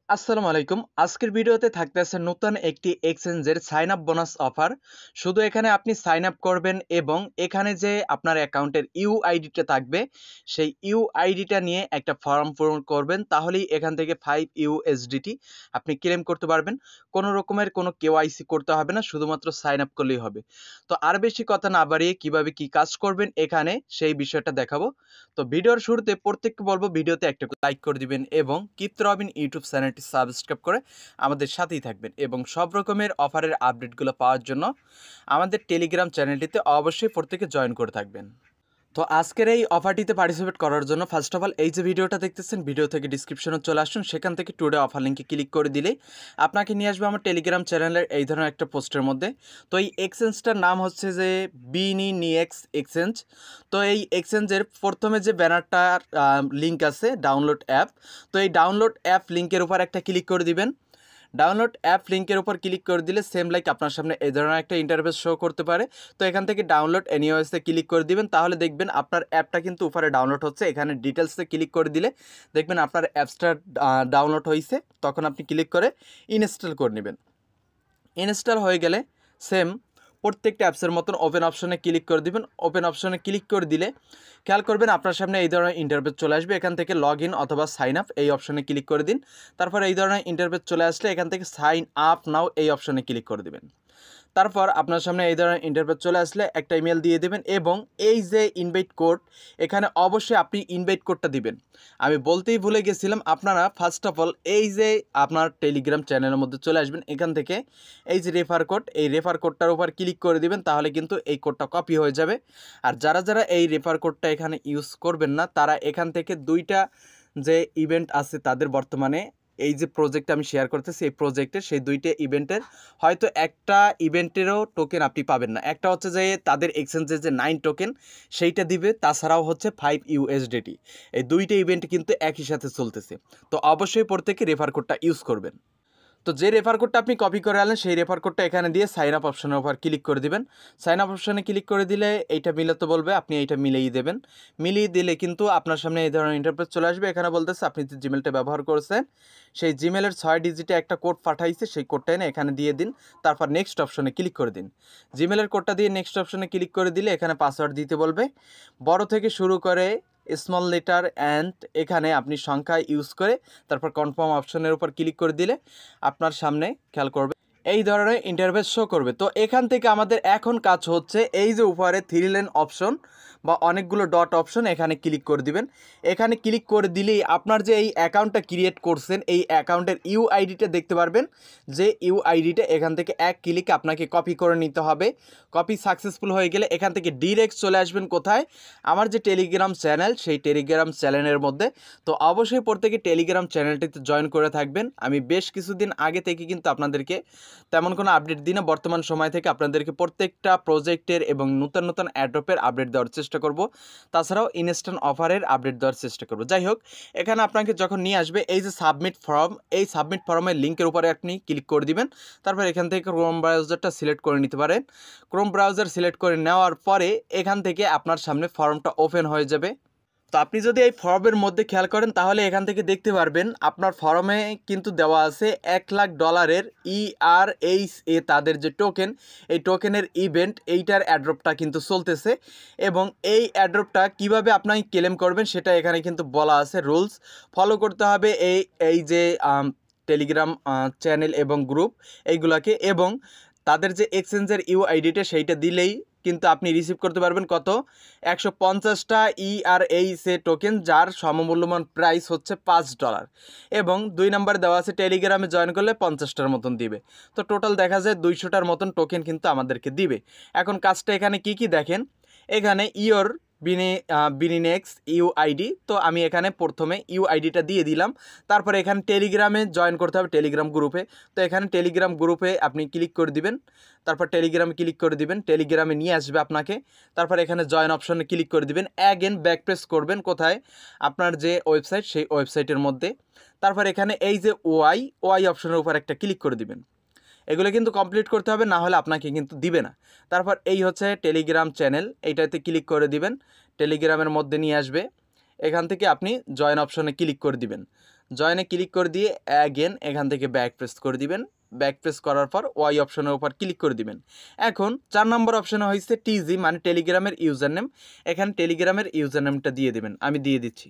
আসসালামু আলাইকুম। আজকের ভিডিওতে থাকতেছে নতুন একটি এক্সচেঞ্জের সাইন আপ বোনাস অফার। শুধু এখানে আপনি সাইন আপ করবেন এবং এখানে যে আপনার অ্যাকাউন্টের ইউআইডিটা থাকবে, সেই ইউআইডিটা নিয়ে একটা ফর্ম পূরণ করবেন। তাহলেই এখান থেকে 5 ইউএসডিটি আপনি ক্লেম করতে পারবেন। কোনো রকমের কোনো কেওয়াইসি করতে হবে না, শুধুমাত্র সাইন আপ করলেই হবে। তো আর বেশি কথা না বাড়িয়ে কিভাবে কি কাজ করবেন এখানে সেই বিষয়টা দেখাবো। তো ভিডিওর শুরুতে প্রত্যেককে বলবো ভিডিওতে একটা লাইক করে দিবেন এবং কিপ্ত রবিন ইউটিউব চ্যানেলটি সাবস্ক্রাইব করে আমাদের সাথেই থাকবেন এবং সব রকমের অফারের আপডেটগুলো পাওয়ার জন্য আমাদের টেলিগ্রাম চ্যানেলটিতে অবশ্যই প্রত্যেকে জয়েন করে থাকবেন। তো আজকের এই অফারটিতে পার্টিসিপেট করার জন্য ফার্স্ট অফ অল এই যে ভিডিওটা দেখতেছেন, ভিডিও থেকে ডিসক্রিপশনে চলে আসুন, সেখান থেকে টুডে অফার লিঙ্কে ক্লিক করে দিলেই আপনাকে নিয়ে আসবে আমার টেলিগ্রাম চ্যানেলের এই ধরনের একটা পোস্টের মধ্যে। তো এই এক্সচেঞ্জটার নাম হচ্ছে যে বিনিনিএক্স এক্সচেঞ্জ। তো এই এক্সচেঞ্জের প্রথমে যে ব্যানারটার লিঙ্ক আছে ডাউনলোড অ্যাপ, তো এই ডাউনলোড অ্যাপ লিঙ্কের উপর একটা ক্লিক করে দিবেন। ডাউনলোড অ্যাপ লিঙ্কের উপর ক্লিক করে দিলে সেম লাইক আপনার সামনে এই ধরনের একটা ইন্টারফেস শো করতে পারে। তো এখান থেকে ডাউনলোড এনিওয়েসে ক্লিক করে দিবেন, তাহলে দেখবেন আপনার অ্যাপটা কিন্তু উপরে ডাউনলোড হচ্ছে। এখানে ডিটেলসে ক্লিক করে দিলে দেখবেন আপনার অ্যাপসটা ডাউনলোড হয়েছে। তখন আপনি ক্লিক করে ইনস্টল করে নেবেন। ইনস্টল হয়ে গেলে সেম প্রত্যেকটা অ্যাপসের মতন ওপেন অপশনে ক্লিক করে দিবেন। ওপেন অপশনে ক্লিক করে দিলে খেয়াল করবেন আপনার সামনে এই ধরনের ইন্টারফেস চলে আসবে। এখান থেকে লগ ইন অথবা সাইন আপ এই অপশনে ক্লিক করে দিন। তারপর এই ধরনের ইন্টারফেস চলে আসলে এখান থেকে সাইন আপ নাও এই অপশনে ক্লিক করে দিবেন। তারপর আপনার সামনে এই ধরনের ইন্টারফেস চলে আসলে একটা ইমেল দিয়ে দেবেন এবং এই যে ইনভাইট কোড, এখানে অবশ্যই আপনি ইনভাইট কোডটা দিবেন। আমি বলতেই ভুলে গেছিলাম, আপনারা ফার্স্ট অফ অল এই যে আপনার টেলিগ্রাম চ্যানেলের মধ্যে চলে আসবেন। এখান থেকে এই যে রেফার কোড, এই রেফার কোডটার উপর ক্লিক করে দিবেন, তাহলে কিন্তু এই কোডটা কপি হয়ে যাবে। আর যারা যারা এই রেফার কোডটা এখানে ইউজ করবেন না, তারা এখান থেকে দুইটা যে ইভেন্ট আছে তাদের বর্তমানে এই যে প্রজেক্টটা আমি শেয়ার করতেছি, এই প্রজেক্টের সেই দুইটা ইভেন্টের হয়তো একটা ইভেন্টেরও টোকেন আপনি পাবেন না। একটা হচ্ছে যে তাদের এক্সচেঞ্জের যে 9 টোকেন সেইটা দিবে, তাছাড়াও হচ্ছে 5 ইউএসডিটি। এই দুইটা ইভেন্ট কিন্তু একই সাথে চলতেছে। তো অবশ্যই প্রত্যেকে রেফার কোডটা ইউজ করবেন। তো যে রেফার কোডটা আপনি কপি করে আনলেন, সেই রেফার কোডটা এখানে দিয়ে সাইন আপ অপশনের উপর ক্লিক করে দিবেন। সাইন আপ অপশনে ক্লিক করে দিলে এইটা মিলাতে বলবে, আপনি এইটা মিলিয়ে দেবেন। মিলিয়ে দিলে কিন্তু আপনার সামনে এই ধরনের ইন্টারফেস চলে আসবে। এখানে বলতেছে আপনি যে জিমেলটা ব্যবহার করেছেন, সেই জিমেলের 6 ডিজিটে একটা কোড পাঠাইছে, সেই কোডটা এনে এখানে দিয়ে দিন। তারপর নেক্সট অপশনে ক্লিক করে দিন। জিমেলের কোডটা দিয়ে নেক্সট অপশনে ক্লিক করে দিলে এখানে পাসওয়ার্ড দিতে বলবে, বড় থেকে শুরু করে স্মল লেটার অ্যান্ড এখানে আপনি সংখ্যা ইউজ করে তারপর কনফার্ম অপশনের উপর ক্লিক করে দিলে আপনার সামনে খেয়াল করবে এই ধরনের ইন্টারফেস শো করবে। তো এখান থেকে আমাদের এখন কাজ হচ্ছে এই যে উপরে 3 লাইন অপশন বা অনেকগুলো ডট অপশন, এখানে ক্লিক করে দিবেন। এখানে ক্লিক করে দিলেই আপনার যে এই অ্যাকাউন্টটা ক্রিয়েট করছেন, এই অ্যাকাউন্টের ইউআইডিটা দেখতে পারবেন। যে ইউআইডিটা এখান থেকে এক ক্লিকে আপনাকে কপি করে নিতে হবে। কপি সাকসেসফুল হয়ে গেলে এখান থেকে ডিরেক্ট চলে আসবেন কোথায়, আমার যে টেলিগ্রাম চ্যানেল, সেই টেলিগ্রাম চ্যানেলের মধ্যে। তো অবশ্যই প্রত্যেকে টেলিগ্রাম চ্যানেলটিতে জয়েন করে থাকবেন। আমি বেশ কিছুদিন আগে থেকে কিন্তু আপনাদেরকে তেমন কোনো আপডেট দিই না, বর্তমান সময় থেকে আপনাদেরকে প্রত্যেকটা প্রজেক্টের এবং নতুন নতুন অ্যাড্রপের আপডেট দেওয়ার চেষ্টা করব। তাছাড়াও ইনস্ট্যান্ট অফারের আপডেট দেওয়ার চেষ্টা করব। যাই হোক, এখানে আপনাকে যখন নিয়ে আসবে এই যে সাবমিট ফর্ম, এই সাবমিট ফর্মের লিঙ্কের উপরে আপনি ক্লিক করে দিবেন। তারপর এখান থেকে ক্রোম ব্রাউজারটা সিলেক্ট করে নিতে পারেন। ক্রোম ব্রাউজার সিলেক্ট করে নেওয়ার পরে এখান থেকে আপনার সামনে ফর্মটা ওপেন হয়ে যাবে। তো আপনি যদি এই ফর্মের মধ্যে খেয়াল করেন, তাহলে এখান থেকে দেখতে পারবেন আপনার ফর্মে কিন্তু দেওয়া আছে $1,00,000 ERHA তাদের যে টোকেন, এই টোকেনের ইভেন্ট, এইটার অ্যাড্রপটা কিন্তু চলতেছে। এবং এই অ্যাড্রপটা কিভাবে আপনি ক্লেম করবেন সেটা এখানে কিন্তু বলা আছে। রুলস ফলো করতে হবে এই যে টেলিগ্রাম চ্যানেল এবং গ্রুপ এইগুলাকে, এবং তাদের যে এক্সচেঞ্জের ইউআইডিটা সেইটা দিলেই কিন্তু আপনি রিসিভ করতে পারবেন কত, 150টা ERHA টোকেন, যার সমমূল্যমান প্রাইস হচ্ছে $5। এবং 2 নম্বর দেওয়া আছে টেলিগ্রামে জয়েন করলে 50টার মতন দিবে। তো টোটাল দেখা যায় 200টার মতন টোকেন কিন্তু আমাদেরকে দিবে। এখন কাজটা এখানে কি দেখেন, এখানে বিনিনেক্স ইউআইডি। তো আমি এখানে প্রথমে ইউআইডিটা দিয়ে দিলাম। তারপরে এখানে টেলিগ্রামে জয়েন করতে হবে, টেলিগ্রাম গ্রুপে। তো এখানে টেলিগ্রাম গ্রুপে আপনি ক্লিক করে দিবেন। তারপর টেলিগ্রামে ক্লিক করে দিবেন, টেলিগ্রামে নিয়ে আসবে আপনাকে। তারপর এখানে জয়েন অপশনে ক্লিক করে দিবেন। অ্যাগেন ব্যাক প্রেস করবেন কোথায়, আপনার যে ওয়েবসাইট, সেই ওয়েবসাইটের মধ্যে। তারপর এখানে এই যে ওয়াই অপশনের উপর একটা ক্লিক করে দিবেন। এগুলো কিন্তু কমপ্লিট করতে হবে, না হলে আপনাকে কিন্তু দিবে না। তারপর এই হচ্ছে টেলিগ্রাম চ্যানেল, এইটাতে ক্লিক করে দিবেন। টেলিগ্রামের মধ্যে নিয়ে আসবে। এখান থেকে আপনি জয়েন অপশনে ক্লিক করে দিবেন। জয়েনে ক্লিক করে দিয়ে অ্যাগেন এখান থেকে ব্যাক প্রেস করে দিবেন। ব্যাক প্রেস করার পর ওয়াই অপশনের উপর ক্লিক করে দিবেন। এখন 4 নম্বর অপশনে হয়েছে টিজি মানে টেলিগ্রামের ইউজার নেম। এখানে টেলিগ্রামের ইউজার নেমটা দিয়ে দিবেন। আমি দিয়ে দিচ্ছি।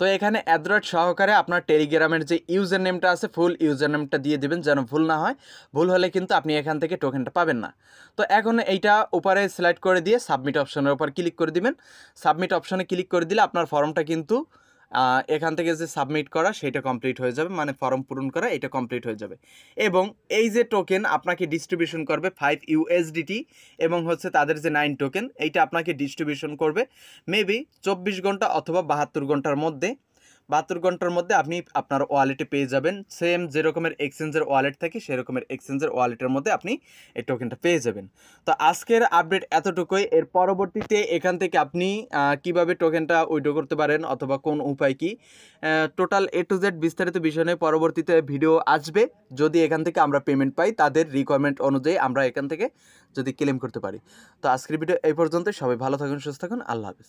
তো এখানে অ্যাড্রয়েড সহকারে আপনার টেলিগ্রামের যে ইউজার নেমটা আছে ফুল ইউজার নেমটা দিয়ে দিবেন যেন ভুল না হয়। ভুল হলে কিন্তু আপনি এখান থেকে টোকেনটা পাবেন না। তো এখন এইটা উপরে সিলেক্ট করে দিয়ে সাবমিট অপশনের উপর ক্লিক করে দিবেন। সাবমিট অপশনে ক্লিক করে দিলে আপনার ফর্মটা কিন্তু এখান থেকে যে সাবমিট করা সেটা কমপ্লিট হয়ে যাবে, মানে ফর্ম পূরণ করা এটা কমপ্লিট হয়ে যাবে। এবং এই যে টোকেন আপনাকে ডিস্ট্রিবিউশন করবে 5 USDT এবং হচ্ছে তাদের যে 9 টোকেন এইটা আপনাকে ডিস্ট্রিবিউশন করবে মেবি 24 ঘন্টা অথবা 72 ঘন্টার মধ্যে। 72 ঘন্টার মধ্যে আপনি আপনার ওয়ালেটে পেয়ে যাবেন। সেম যেরকমের এক্সচেঞ্জের ওয়ালেট থাকে সেরকমের এক্সচেঞ্জের ওয়ালেটের মধ্যে আপনি এই টোকেনটা পেয়ে যাবেন। তো আজকের আপডেট এতটুকুই। এর পরবর্তীতে এখান থেকে আপনি কিভাবে টোকেনটা উইথড্র করতে পারেন অথবা কোন উপায় কি টোটাল A to Z বিস্তারিত বিষয় নিয়ে পরবর্তীতে ভিডিও আসবে। যদি এখান থেকে আমরা পেমেন্ট পাই তাদের রিকোয়ারমেন্ট অনুযায়ী আমরা এখান থেকে যদি ক্লেম করতে পারি। তো আজকের ভিডিও এই পর্যন্তই। সবাই ভালো থাকুন, সুস্থ থাকুন। আল্লাহ হাফেজ।